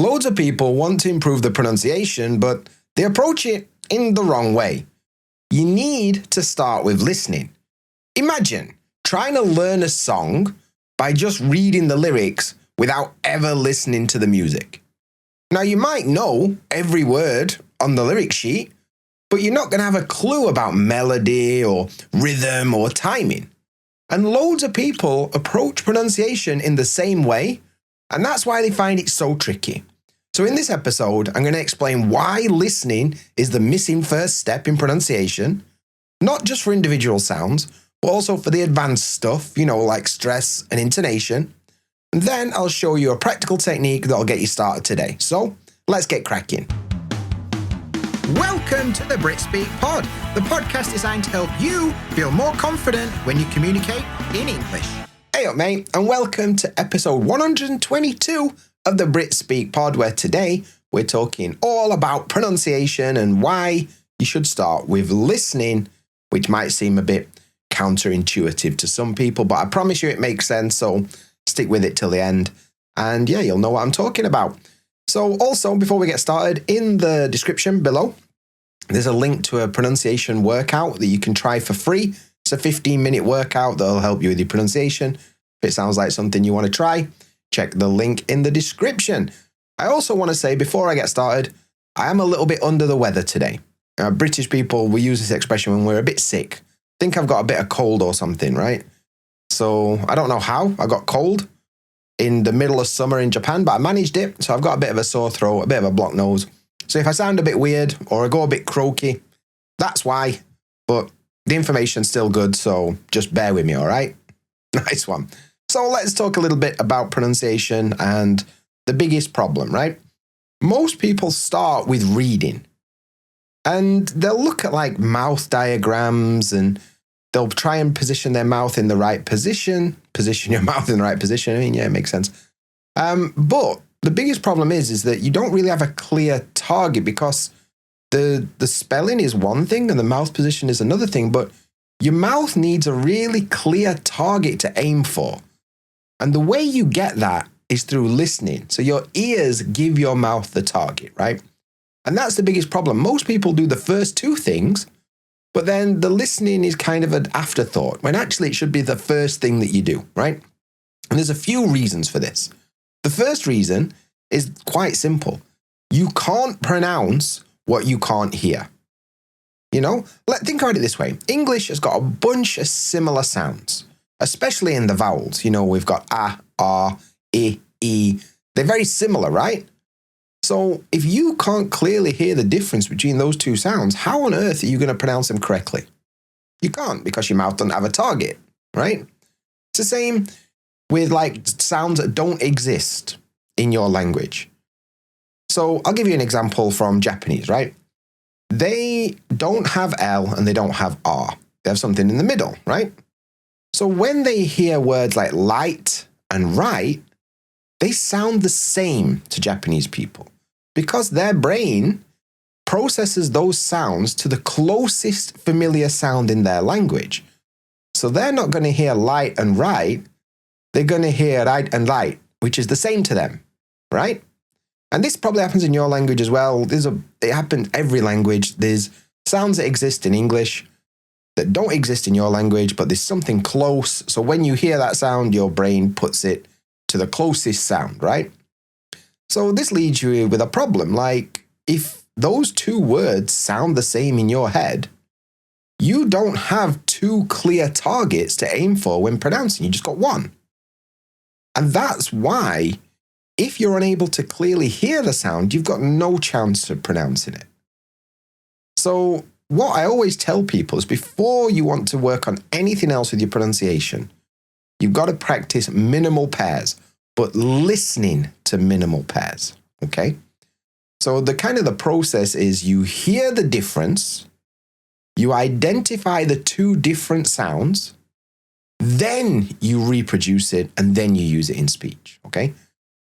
Loads of people want to improve the pronunciation, but they approach it in the wrong way. You need to start with listening. Imagine trying to learn a song by just reading the lyrics without ever listening to the music. Now, you might know every word on the lyric sheet, but you're not going to have a clue about melody or rhythm or timing. And loads of people approach pronunciation in the same way, and that's why they find it so tricky. So in this episode, I'm going to explain why listening is the missing first step in pronunciation, not just for individual sounds, but also for the advanced stuff, like stress and intonation. And then I'll show you a practical technique that'll get you started today. So let's get cracking. Welcome to the BritSpeak Pod, the podcast designed to help you feel more confident when you communicate in English. Hey up, mate, and welcome to episode 122 of the BritSpeak Pod, where today we're talking all about pronunciation and why you should start with listening, which might seem a bit counterintuitive to some people, but I promise you it makes sense, so stick with it till the end. And yeah, you'll know what I'm talking about. So also, before we get started, in the description below, there's a link to a pronunciation workout that you can try for free. It's a 15-minute workout that'll help you with your pronunciation. If it sounds like something you want to try, check the link in the description. I also want to say, before I get started, I am a little bit under the weather today. British people, we use this expression when we're a bit sick. I think I've got a bit of cold or something, right? So I don't know how I got cold in the middle of summer in Japan, but I managed it. So I've got a bit of a sore throat, a bit of a blocked nose. So if I sound a bit weird or I go a bit croaky, that's why. But the information's still good, so just bear with me, all right? Nice one. So let's talk a little bit about pronunciation and the biggest problem, right? Most people start with reading. And they'll look at like mouth diagrams and they'll try and position their mouth in the right position. Position your mouth in the right position. I mean, yeah, it makes sense. But the biggest problem is that you don't really have a clear target, because the spelling is one thing and the mouth position is another thing, but your mouth needs a really clear target to aim for. And the way you get that is through listening. So your ears give your mouth the target, right? And that's the biggest problem. Most people do the first two things, but then the listening is kind of an afterthought, when actually it should be the first thing that you do, right? And there's a few reasons for this. The first reason is quite simple. You can't pronounce what you can't hear. Think about it this way. English has got a bunch of similar sounds, especially in the vowels. We've got a, r, I, e. They're very similar, right? So if you can't clearly hear the difference between those two sounds, how on earth are you going to pronounce them correctly? You can't, because your mouth doesn't have a target, right? It's the same with like sounds that don't exist in your language. So I'll give you an example from Japanese, right? They don't have L and they don't have R. They have something in the middle, right? So when they hear words like light and right, they sound the same to Japanese people, because their brain processes those sounds to the closest familiar sound in their language. So they're not going to hear light and right. They're going to hear right and light, which is the same to them, right? And this probably happens in your language as well. It happens in every language. There's sounds that exist in English that don't exist in your language, but there's something close. So when you hear that sound, your brain puts it to the closest sound, right? So this leaves you with a problem. Like, if those two words sound the same in your head, you don't have two clear targets to aim for when pronouncing. You just got one. And that's why, if you're unable to clearly hear the sound, you've got no chance of pronouncing it. So what I always tell people is, before you want to work on anything else with your pronunciation, you've got to practice minimal pairs, but listening to minimal pairs, okay? So the process is, you hear the difference, you identify the two different sounds, then you reproduce it, and then you use it in speech, okay?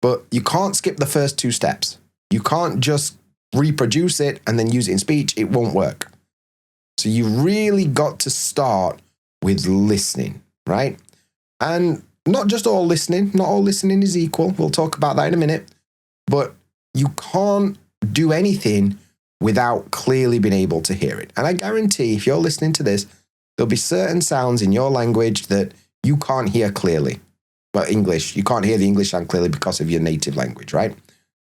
But you can't skip the first two steps. You can't just reproduce it and then use it in speech. It won't work. So you really got to start with listening, right? And not just all listening. Not all listening is equal. We'll talk about that in a minute. But you can't do anything without clearly being able to hear it. And I guarantee if you're listening to this, there'll be certain sounds in your language that you can't hear clearly. But English, you can't hear the English sound clearly because of your native language, right?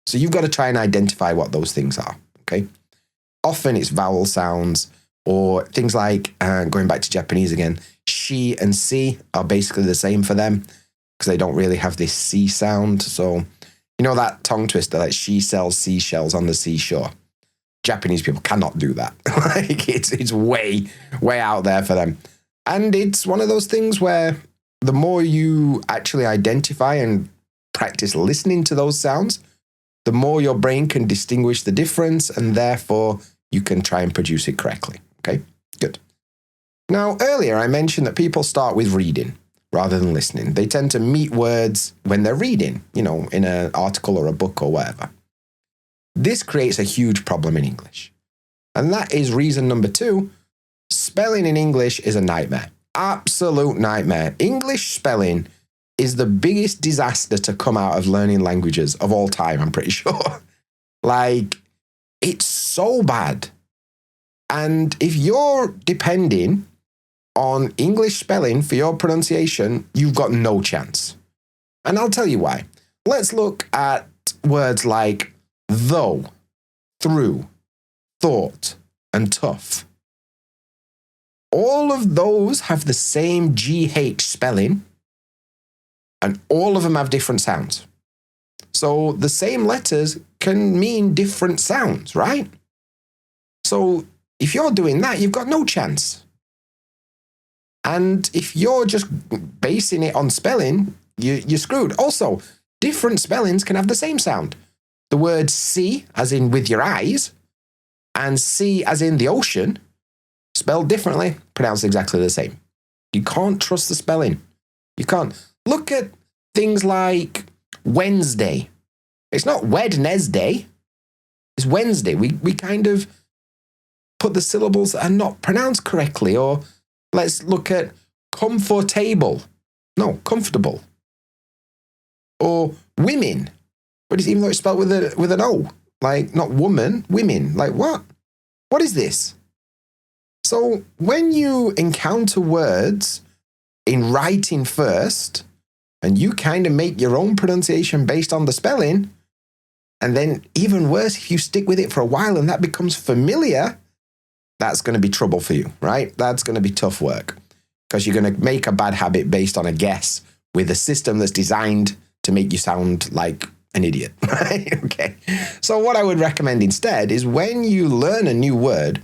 So you've got to try and identify what those things are, okay? Often it's vowel sounds or things like, going back to Japanese again, shi and si are basically the same for them because they don't really have this C sound. So, you know that tongue twister, like she sells seashells on the seashore. Japanese people cannot do that. Like it's way, way out there for them. And it's one of those things where the more you actually identify and practice listening to those sounds, the more your brain can distinguish the difference, and therefore you can try and produce it correctly. Okay, good. Now, earlier I mentioned that people start with reading rather than listening. They tend to meet words when they're reading, you know, in an article or a book or whatever. This creates a huge problem in English. And that is reason number 2. Spelling in English is a nightmare. Absolute nightmare. English spelling is the biggest disaster to come out of learning languages of all time, I'm pretty sure. Like, it's so bad. And if you're depending on English spelling for your pronunciation, you've got no chance. And I'll tell you why. Let's look at words like though, through, thought, and tough. All of those have the same GH spelling, and all of them have different sounds. So the same letters can mean different sounds, right? So if you're doing that, you've got no chance. And if you're just basing it on spelling, you're screwed. Also, different spellings can have the same sound. The word see, as in with your eyes, and sea, as in the ocean, spelled differently, pronounced exactly the same. You can't trust the spelling. You can't. Look at things like Wednesday. It's not Wednesday. It's Wednesday. We kind of put the syllables that are not pronounced correctly. Or let's look at comfortable. No, comfortable. Or women. But even though it's spelled with an O. Like, not woman, women. Like, what? What is this? So when you encounter words in writing first, and you kind of make your own pronunciation based on the spelling, and then even worse, if you stick with it for a while and that becomes familiar, that's going to be trouble for you, right? That's going to be tough work because you're going to make a bad habit based on a guess with a system that's designed to make you sound like an idiot, right? Okay. So what I would recommend instead is when you learn a new word,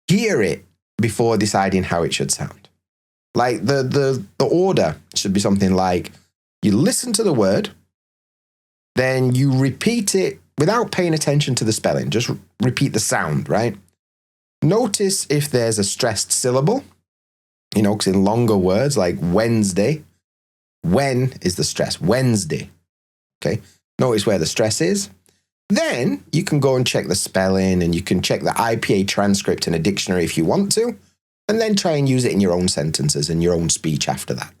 hear it before deciding how it should sound. Like the order should be something like you listen to the word, then you repeat it without paying attention to the spelling. Just repeat the sound, right? Notice if there's a stressed syllable, you know, because in longer words like Wednesday, when is the stress? Wednesday. Okay. Notice where the stress is. Then you can go and check the spelling and you can check the IPA transcript in a dictionary if you want to, and then try and use it in your own sentences and your own speech after that.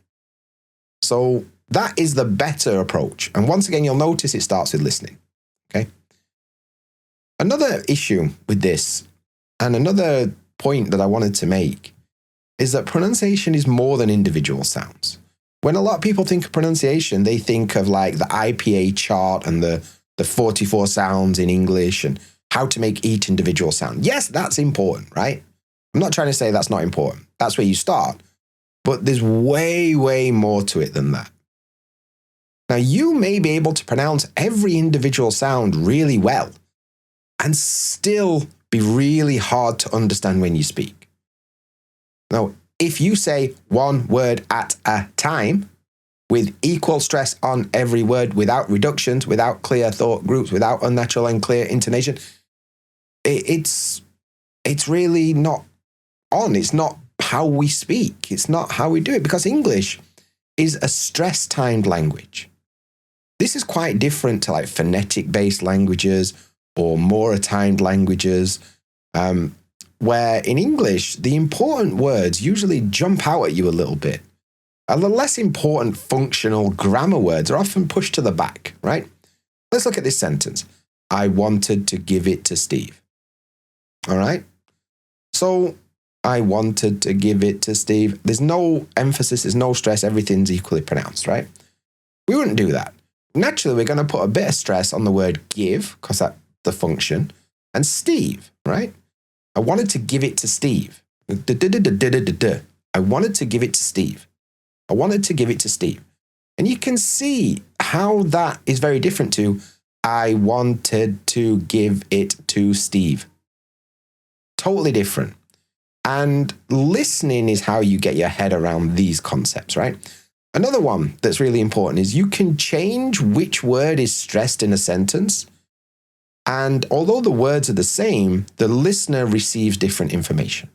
So that is the better approach. And once again, you'll notice it starts with listening. Okay. Another issue with this, and another point that I wanted to make, is that pronunciation is more than individual sounds. When a lot of people think of pronunciation, they think of like the IPA chart and the 44 sounds in English and how to make each individual sound. Yes, that's important, right? I'm not trying to say that's not important. That's where you start. But there's way, way more to it than that. Now, you may be able to pronounce every individual sound really well and still be really hard to understand when you speak. Now, if you say one word at a time with equal stress on every word, without reductions, without clear thought groups, without unnatural and clear intonation, it's really not on. It's not how we speak. It's not how we do it, because English is a stress-timed language. This is quite different to like phonetic-based languages or more-timed languages, where in English, the important words usually jump out at you a little bit. And the less important functional grammar words are often pushed to the back, right? Let's look at this sentence. I wanted to give it to Steve. All right? So I wanted to give it to Steve. There's no emphasis, there's no stress, everything's equally pronounced, right? We wouldn't do that. Naturally, we're going to put a bit of stress on the word give, because that's the function, and Steve, right? I wanted to give it to Steve. I wanted to give it to Steve. I wanted to give it to Steve. And you can see how that is very different to I wanted to give it to Steve. Totally different. And listening is how you get your head around these concepts, right? Another one that's really important is you can change which word is stressed in a sentence. And although the words are the same, the listener receives different information.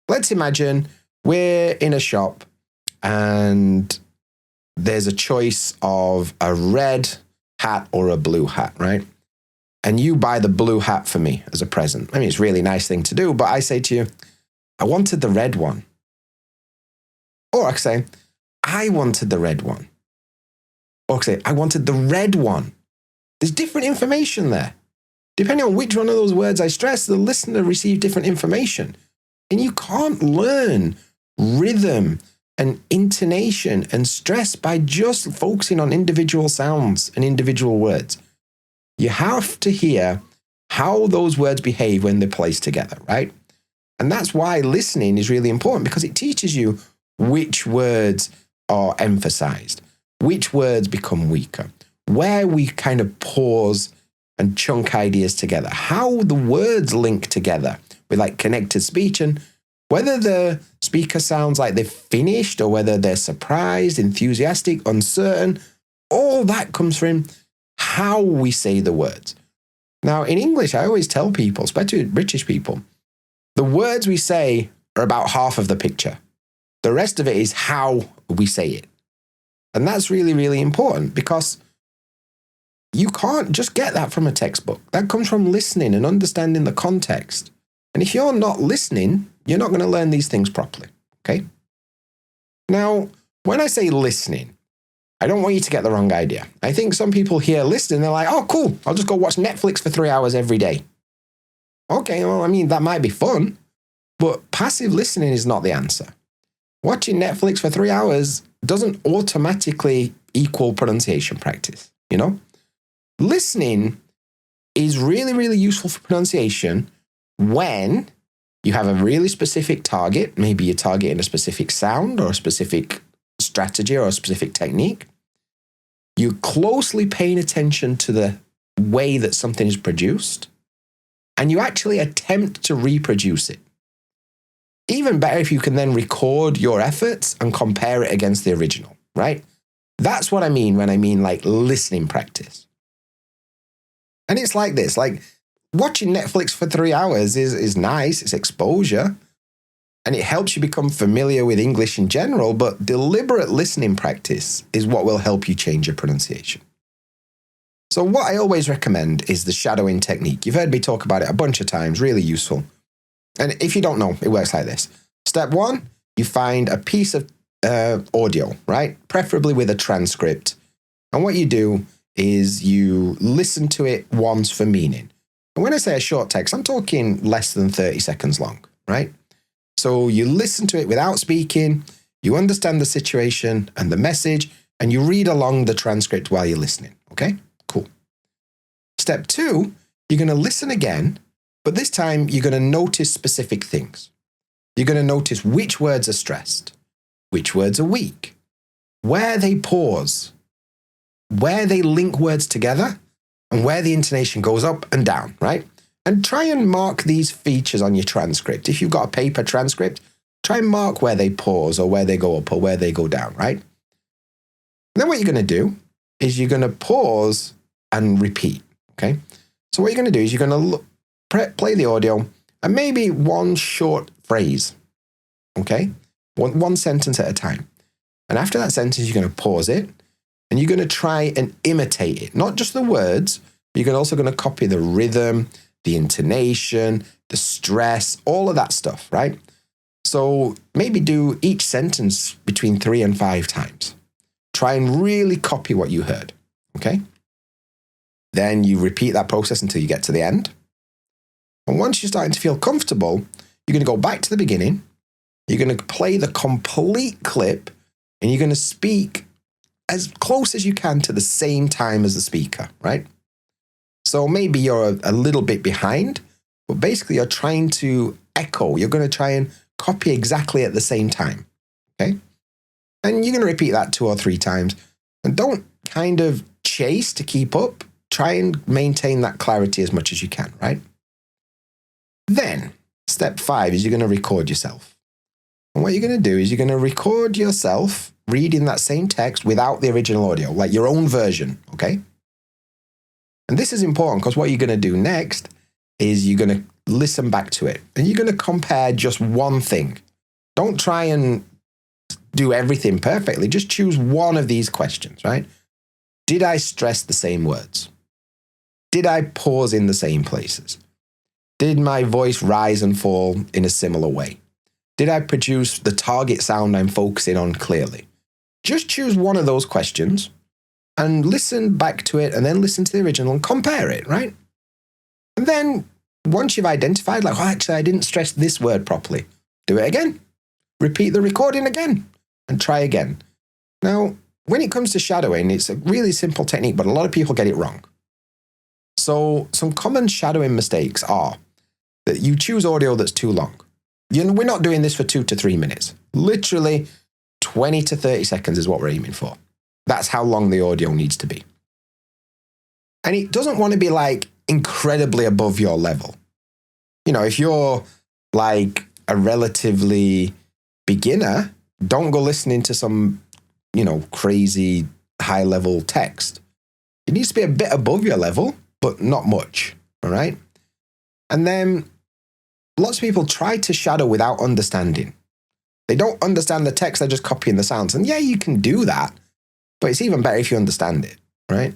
Let's imagine we're in a shop and there's a choice of a red hat or a blue hat, right? And you buy the blue hat for me as a present. I mean, it's a really nice thing to do, but I say to you, I wanted the red one. Or I could say, I wanted the red one. Or I could say, I wanted the red one. There's different information there. Depending on which one of those words I stress, the listener receives different information. And you can't learn rhythm and intonation and stress by just focusing on individual sounds and individual words. You have to hear how those words behave when they're placed together, right? And that's why listening is really important, because it teaches you which words are emphasized, which words become weaker, where we kind of pause and chunk ideas together, how the words link together with like connected speech, and whether the speaker sounds like they've finished or whether they're surprised, enthusiastic, uncertain, all that comes from how we say the words. Now, in English, I always tell people, especially British people, the words we say are about half of the picture. The rest of it is how we say it. And that's really, really important, because you can't just get that from a textbook. That comes from listening and understanding the context. And if you're not listening, you're not going to learn these things properly, okay? Now, when I say listening, I don't want you to get the wrong idea. I think some people hear listening, they're like, oh, cool, I'll just go watch Netflix for 3 hours every day. Okay, well, I mean, that might be fun, but passive listening is not the answer. Watching Netflix for 3 hours doesn't automatically equal pronunciation practice, you know? Listening is really, really useful for pronunciation when you have a really specific target. Maybe you're targeting a specific sound or a specific strategy or a specific technique. You're closely paying attention to the way that something is produced, and you actually attempt to reproduce it. Even better if you can then record your efforts and compare it against the original, right? That's what I mean when I mean like listening practice. And it's like this, like watching Netflix for 3 hours is nice, it's exposure, and it helps you become familiar with English in general, but deliberate listening practice is what will help you change your pronunciation. So what I always recommend is the shadowing technique. You've heard me talk about it a bunch of times, really useful. And if you don't know, it works like this. Step 1, you find a piece of audio, right? Preferably with a transcript. And what you do is you listen to it once for meaning. And when I say a short text, I'm talking less than 30 seconds long, right? So you listen to it without speaking, you understand the situation and the message, and you read along the transcript while you're listening, okay? Cool. Step 2, you're going to listen again, but this time you're going to notice specific things. You're going to notice which words are stressed, which words are weak, where they pause, where they link words together, and where the intonation goes up and down, right? And try and mark these features on your transcript. If you've got a paper transcript, try and mark where they pause or where they go up or where they go down, right? And then what you're going to do is you're going to pause and repeat, okay? So what you're going to do is you're going to play the audio and maybe one short phrase, okay? One sentence at a time. And after that sentence, you're going to pause it and you're going to try and imitate it. Not just the words, but you're also going to copy the rhythm, the intonation, the stress, all of that stuff, right? So maybe do each sentence between 3 and 5 times. Try and really copy what you heard, okay? Then you repeat that process until you get to the end. And once you're starting to feel comfortable, you're going to go back to the beginning. You're going to play the complete clip and you're going to speak as close as you can to the same time as the speaker, right? So maybe you're a little bit behind, but basically you're trying to echo. You're going to try and copy exactly at the same time, okay? And you're going to repeat that 2 or 3 times. And don't kind of chase to keep up. Try and maintain that clarity as much as you can, right? Then, step 5 is you're going to record yourself. And what you're going to do is you're going to record yourself reading that same text without the original audio, like your own version, okay? And this is important because what you're going to do next is you're going to listen back to it. And you're going to compare just one thing. Don't try and do everything perfectly. Just choose one of these questions, right? Did I stress the same words? Did I pause in the same places? Did my voice rise and fall in a similar way? Did I produce the target sound I'm focusing on clearly? Just choose one of those questions and listen back to it and then listen to the original and compare it, right? And then once you've identified, like, oh, actually, I didn't stress this word properly, do it again. Repeat the recording again and try again. Now, when it comes to shadowing, it's a really simple technique, but a lot of people get it wrong. So some common shadowing mistakes are that you choose audio that's too long. We're not doing this for 2 to 3 minutes. Literally 20 to 30 seconds is what we're aiming for. That's how long the audio needs to be. And it doesn't want to be like incredibly above your level. You know, if you're like a relatively beginner, don't go listening to some, crazy high level text. It needs to be a bit above your level, but not much. All right. And then lots of people try to shadow without understanding. They don't understand the text, they're just copying the sounds. And yeah, you can do that, but it's even better if you understand it, right?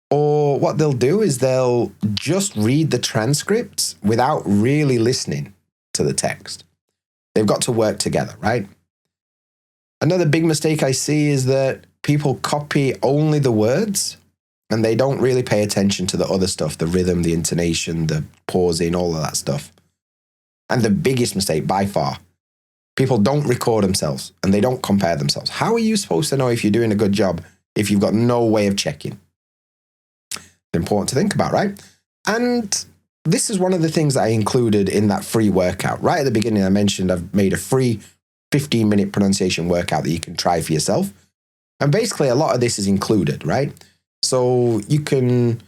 Or what they'll do is they'll just read the transcripts without really listening to the text. They've got to work together, right? Another big mistake I see is that people copy only the words and they don't really pay attention to the other stuff, the rhythm, the intonation, the pausing, all of that stuff. And the biggest mistake by far, people don't record themselves and they don't compare themselves. How are you supposed to know if you're doing a good job if you've got no way of checking? It's important to think about, right? And this is one of the things that I included in that free workout. Right at the beginning, I mentioned I've made a free 15-minute pronunciation workout that you can try for yourself. And basically, a lot of this is included, right? So you can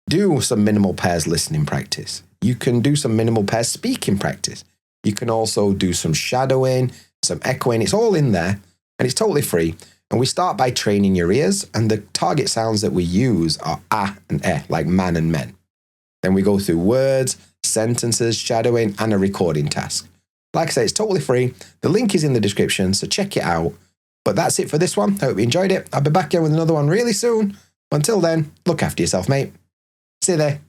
do some minimal pairs listening practice. You can do some minimal pairs speaking practice. You can also do some shadowing, some echoing. It's all in there and it's totally free. And we start by training your ears, and the target sounds that we use are ah and eh, like man and men. Then we go through words, sentences, shadowing, and a recording task. Like I say, it's totally free. The link is in the description, so check it out. But that's it for this one. I hope you enjoyed it. I'll be back again with another one really soon. Until then, look after yourself, mate. See you there.